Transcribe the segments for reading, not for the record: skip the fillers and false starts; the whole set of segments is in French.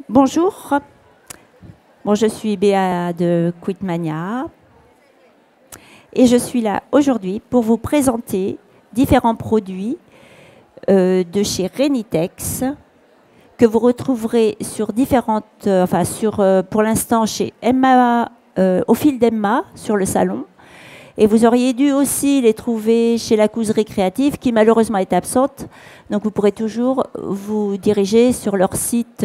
Bonjour, bon, je suis Béa de Quitmania et je suis là aujourd'hui pour vous présenter différents produits de chez Renitex que vous retrouverez sur différentes, pour l'instant chez Emma, au fil d'Emma sur le salon. Et vous auriez dû aussi les trouver chez la Couserie Créative qui malheureusement est absente. Donc vous pourrez toujours vous diriger sur leur site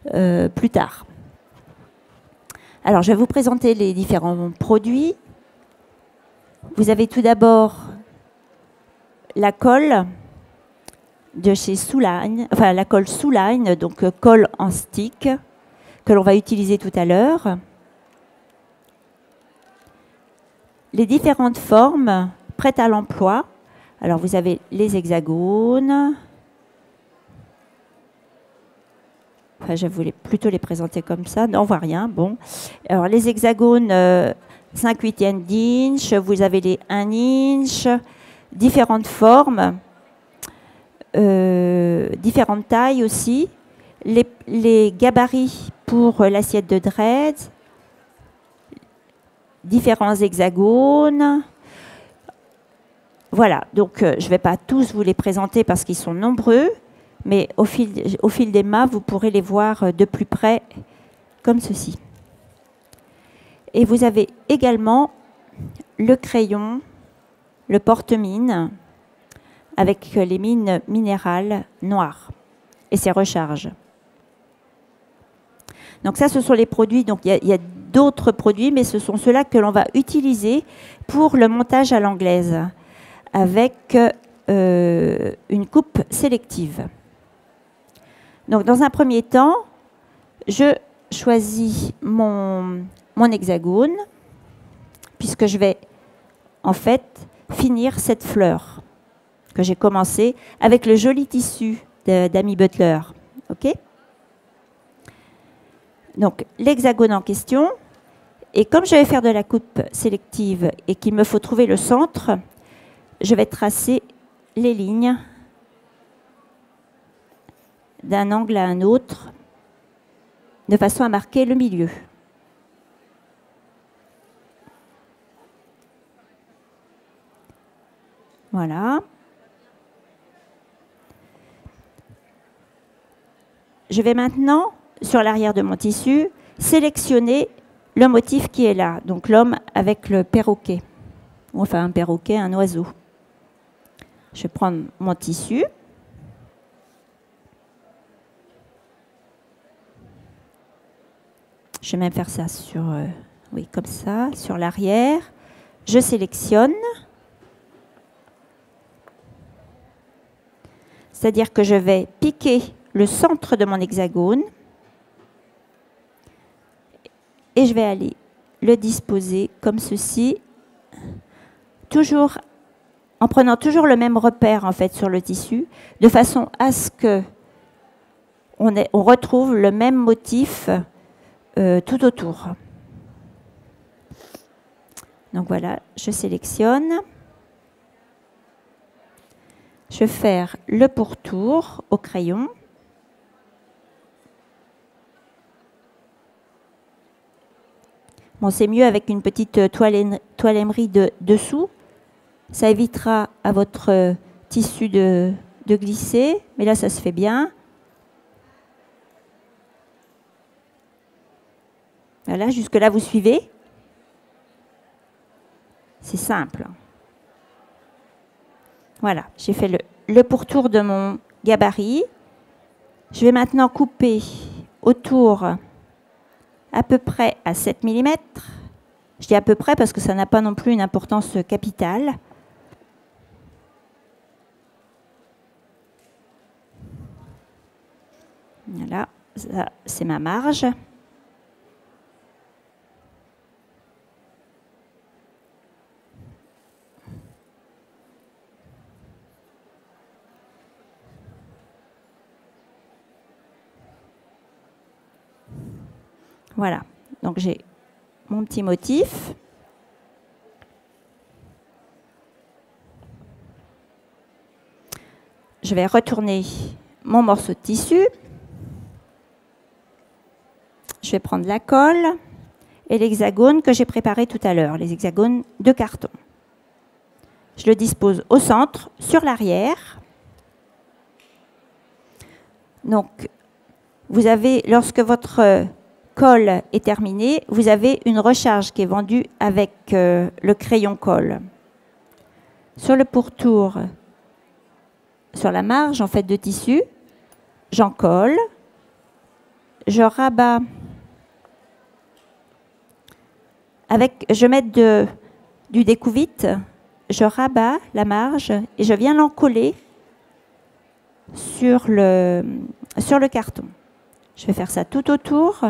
plus tard. Alors, je vais vous présenter les différents produits. Vous avez tout d'abord la colle de chez Soulagne, enfin la colle Soulagne, donc colle en stick, que l'on va utiliser tout à l'heure. Les différentes formes prêtes à l'emploi. Alors, vous avez les hexagones. Enfin, je voulais plutôt les présenter comme ça. Non, on voit rien. Bon. Alors, les hexagones 5/8 d'inch. Vous avez les 1 inch. Différentes formes. Différentes tailles aussi. Les gabarits pour l'assiette de dread. Différents hexagones. Voilà. Donc, je ne vais pas tous vous les présenter parce qu'ils sont nombreux. Mais au fil des mâts, vous pourrez les voir de plus près, comme ceci. Et vous avez également le crayon, le porte-mine, avec les mines minérales noires et ses recharges. Donc ça, ce sont les produits. Donc il y a d'autres produits, mais ce sont ceux-là que l'on va utiliser pour le montage à l'anglaise, avec une coupe sélective. Donc, dans un premier temps, je choisis mon hexagone, puisque je vais en fait finir cette fleur que j'ai commencé avec le joli tissu d'Amy Butler. OK ? Donc, l'hexagone en question. Et comme je vais faire de la coupe sélective et qu'il me faut trouver le centre, je vais tracer les lignes d'un angle à un autre, de façon à marquer le milieu. Voilà. Je vais maintenant, sur l'arrière de mon tissu, sélectionner le motif qui est là. Donc l'homme avec le perroquet. Enfin, un perroquet, un oiseau. Je vais prendre mon tissu. Je vais même faire ça sur, oui, comme ça, sur l'arrière. Je sélectionne. C'est-à-dire que je vais piquer le centre de mon hexagone et je vais aller le disposer comme ceci, toujours en prenant toujours le même repère en fait sur le tissu, de façon à ce que on retrouve le même motif tout autour. Donc voilà, je sélectionne. Je vais faire le pourtour au crayon. Bon, c'est mieux avec une petite toile émerie dessous. Ça évitera à votre tissu de glisser. Mais là, ça se fait bien. Voilà, jusque-là, vous suivez. C'est simple. Voilà, j'ai fait le pourtour de mon gabarit. Je vais maintenant couper autour à peu près à 7 mm. Je dis à peu près parce que ça n'a pas non plus une importance capitale. Voilà, ça, c'est ma marge. Voilà, donc j'ai mon petit motif. Je vais retourner mon morceau de tissu. je vais prendre la colle et l'hexagone que j'ai préparé tout à l'heure, les hexagones de carton. Je le dispose au centre, sur l'arrière. Donc, vous avez, lorsque votre colle est terminée, vous avez une recharge qui est vendue avec le crayon colle. Sur le pourtour, sur la marge en fait de tissu, j'en colle, je rabats je mets du découvite, je rabats la marge et je viens l'encoller sur le carton. Je vais faire ça tout autour.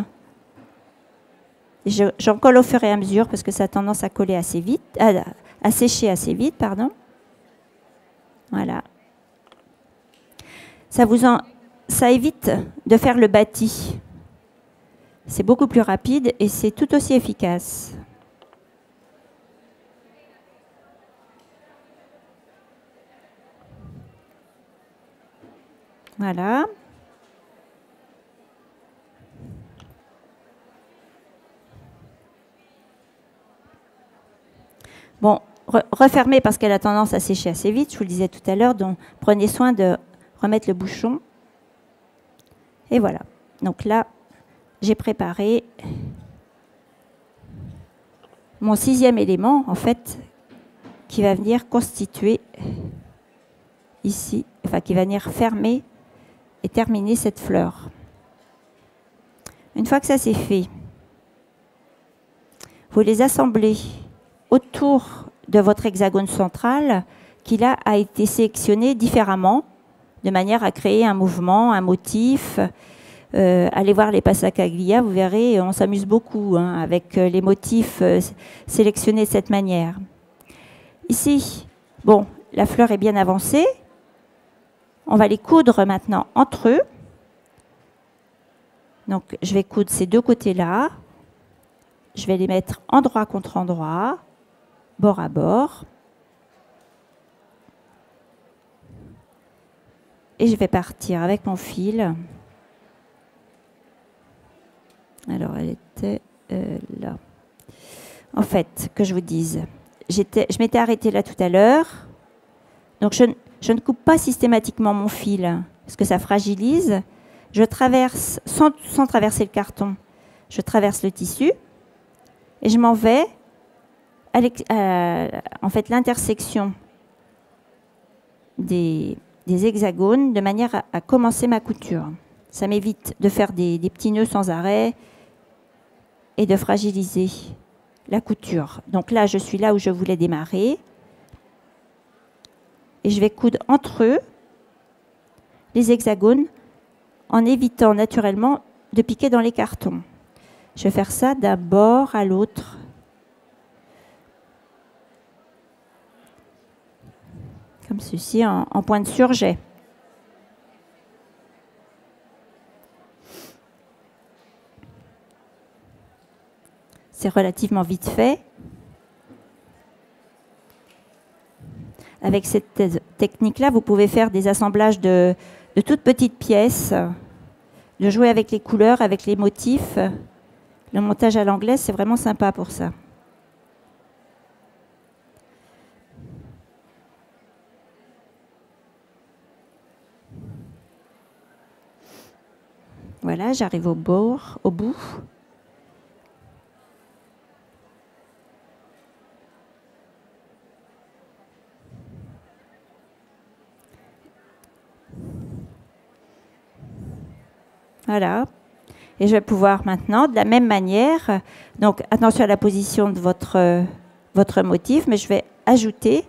J'en colle au fur et à mesure parce que ça a tendance à coller assez vite, à sécher assez vite, pardon. Voilà. Ça évite de faire le bâti. C'est beaucoup plus rapide et c'est tout aussi efficace. Voilà. Bon, refermez parce qu'elle a tendance à sécher assez vite, je vous le disais tout à l'heure, donc prenez soin de remettre le bouchon. Et voilà. Donc là, j'ai préparé mon 6e élément, en fait, qui va venir constituer ici, enfin qui va venir fermer et terminer cette fleur. Une fois que ça c'est fait, vous les assemblez autour de votre hexagone central qui là a été sélectionné différemment de manière à créer un mouvement, un motif. Allez voir les passacaglia, vous verrez, on s'amuse beaucoup avec les motifs sélectionnés de cette manière. Ici, bon, la fleur est bien avancée. On va les coudre maintenant entre eux. Donc, je vais coudre ces deux côtés-là. Je vais les mettre endroit contre endroit, bord à bord. Et je vais partir avec mon fil. Alors, elle était là. En fait, que je vous dise, je m'étais arrêtée là tout à l'heure. Donc, je ne coupe pas systématiquement mon fil, parce que ça fragilise. Je traverse, sans traverser le carton, je traverse le tissu. Et je m'en vais en fait, l'intersection des hexagones de manière à commencer ma couture. Ça m'évite de faire des petits nœuds sans arrêt et de fragiliser la couture. Donc là, je suis là où je voulais démarrer. Et je vais coudre entre eux les hexagones en évitant naturellement de piquer dans les cartons. Je vais faire ça d'un bord à l'autre. Comme ceci, en point de surjet. C'est relativement vite fait. Avec cette technique-là, vous pouvez faire des assemblages de toutes petites pièces, de jouer avec les couleurs, avec les motifs. Le montage à l'anglaise, c'est vraiment sympa pour ça. Voilà, j'arrive au bout. Voilà. Et je vais pouvoir maintenant, de la même manière, donc attention à la position de votre motif, mais je vais ajouter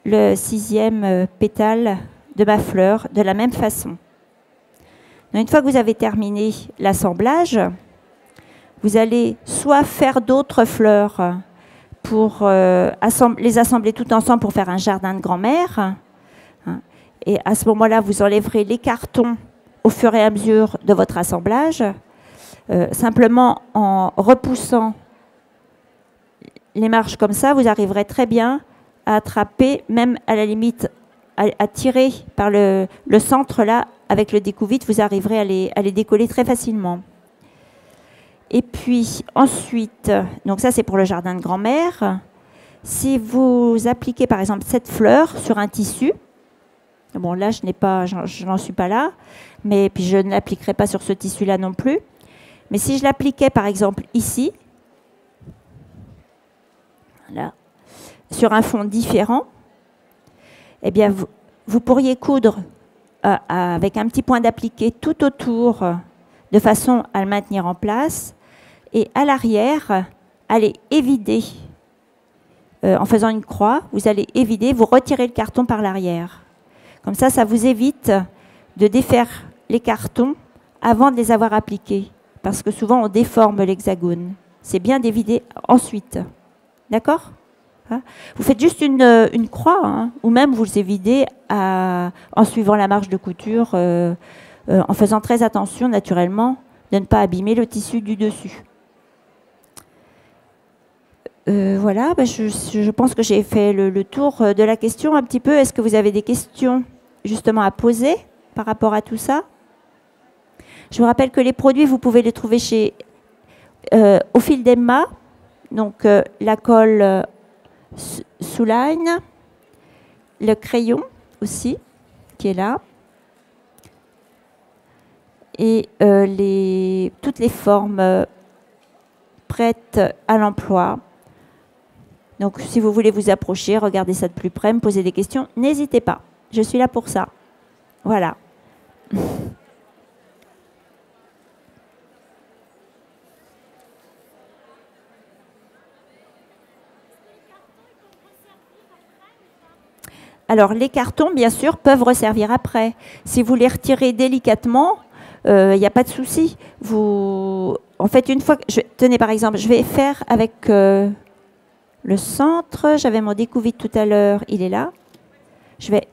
le 6e pétale de ma fleur de la même façon. Donc, une fois que vous avez terminé l'assemblage, vous allez soit faire d'autres fleurs pour les assembler toutes ensemble pour faire un jardin de grand-mère. Et à ce moment-là, vous enlèverez les cartons au fur et à mesure de votre assemblage, simplement en repoussant les marges comme ça, vous arriverez très bien à attraper, même à la limite, à tirer par le centre là, avec le découvite, vous arriverez à les décoller très facilement. Et puis ensuite, donc ça c'est pour le jardin de grand-mère. Si vous appliquez par exemple cette fleur sur un tissu, bon là je n'en suis pas là, mais puis je ne l'appliquerai pas sur ce tissu-là non plus. Mais si je l'appliquais par exemple ici, là, sur un fond différent, eh bien vous pourriez coudre avec un petit point d'appliqué tout autour de façon à le maintenir en place. Et à l'arrière, allez évider, en faisant une croix, vous allez évider, vous retirez le carton par l'arrière. Comme ça vous évite de défaire les cartons avant de les avoir appliqués. Parce que souvent, on déforme l'hexagone. C'est bien d'évider ensuite. D'accord ? Vous faites juste une croix, hein, ou même vous les évidez en suivant la marge de couture, en faisant très attention, naturellement, de ne pas abîmer le tissu du dessus. Voilà, je pense que j'ai fait le tour de la question un petit peu. Est-ce que vous avez des questions justement à poser par rapport à tout ça? Je vous rappelle que les produits, vous pouvez les trouver chez Au Fil d'Emma, donc la colle Soulagne, le crayon aussi, qui est là, et toutes les formes prêtes à l'emploi. Donc, si vous voulez vous approcher, regardez ça de plus près, me poser des questions, n'hésitez pas. Je suis là pour ça. Voilà. Alors, les cartons, bien sûr, peuvent resservir après. Si vous les retirez délicatement, il n'y a pas de souci. En fait, une fois que... tenez, par exemple, je vais faire avec... le centre, j'avais mon découvite tout à l'heure, il est là. Je vais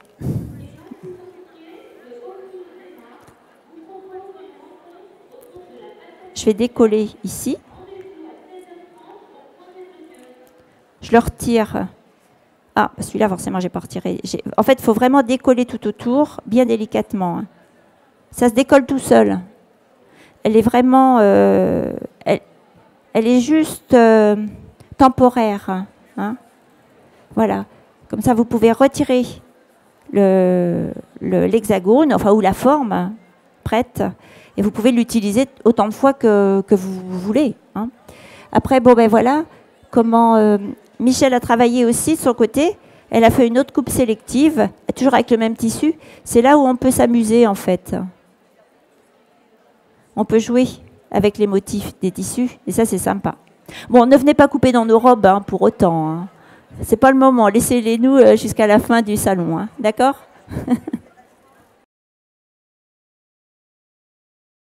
décoller ici. Je le retire. Ah, celui-là, forcément, j'ai pas retiré. En fait, il faut vraiment décoller tout autour, bien délicatement. Ça se décolle tout seul. Elle est vraiment... elle est juste... temporaire. Hein. Voilà. Comme ça, vous pouvez retirer l'hexagone, enfin, ou la forme prête, et vous pouvez l'utiliser autant de fois que vous voulez. Hein. Après, bon, ben voilà comment Michel a travaillé aussi de son côté. Elle a fait une autre coupe sélective, toujours avec le même tissu. C'est là où on peut s'amuser, en fait. On peut jouer avec les motifs des tissus, et ça, c'est sympa. Bon, ne venez pas couper dans nos robes hein, pour autant. Hein. C'est pas le moment. Laissez-les nous jusqu'à la fin du salon. Hein. D'accord ?